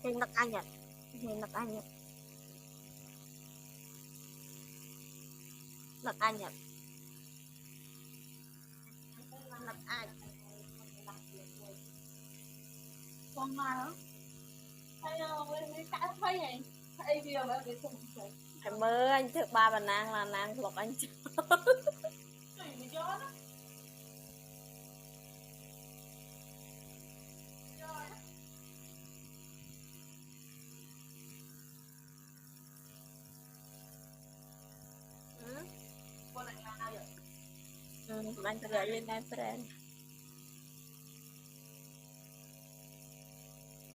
Hình nặc anh ạ. Hình nặc anh ạ. Nặc anh ạ. Nặc anh. Con mà hay cái thấy này hay điều mà để không chơi Em ơi anh thử ba bà nàng là nàng lọc anh chứ. mình cho đó con này là vậy Anh phải gửi lên em friend.